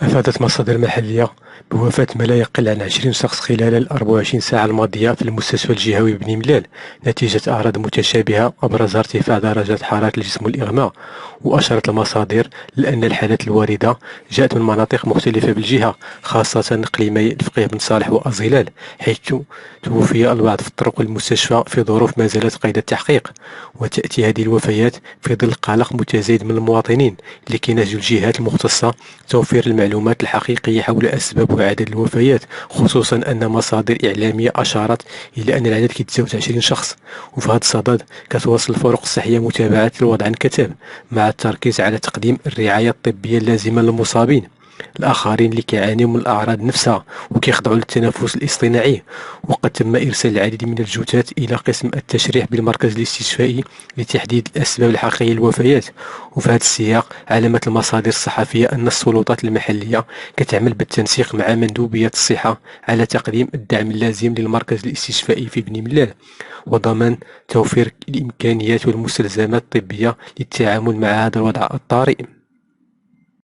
أفادت مصادر محلية بوفاة ما لا يقل عن 20 شخص خلال ال 24 ساعة الماضية في المستشفى الجهوي ببني ملال نتيجة أعراض متشابهة أبرزها ارتفاع درجات حرارة الجسم والإغماء. وأشارت المصادر لأن الحالات الواردة جاءت من مناطق مختلفة بالجهة، خاصة إقليمي الفقيه بن صالح وأزغلال، حيث توفي البعض في الطرق للمستشفى في ظروف ما زالت قيد التحقيق. وتأتي هذه الوفيات في ظل قلق متزايد من المواطنين، لكي نرجو الجهات المختصة توفير المعلومات الحقيقية حول أسباب وعدد الوفيات، خصوصا أن مصادر إعلامية أشارت إلى أن العدد كيتجاوز 20 شخص. وفي هذا الصدد كتواصل الفرق الصحية متابعة الوضع عن كثب، مع التركيز على تقديم الرعاية الطبية اللازمة للمصابين. الآخرين اللي كيعانيوا من الأعراض نفسها وكيخضعوا للتنفس الاصطناعي. وقد تم إرسال العديد من الجثث إلى قسم التشريح بالمركز الاستشفائي لتحديد الأسباب الحقيقية للوفيات. وفي هذا السياق علمت المصادر الصحفية أن السلطات المحلية كتعمل بالتنسيق مع مندوبية الصحة على تقديم الدعم اللازم للمركز الاستشفائي في بني ملال، وضمان توفير الإمكانيات والمستلزمات الطبية للتعامل مع هذا الوضع الطارئ.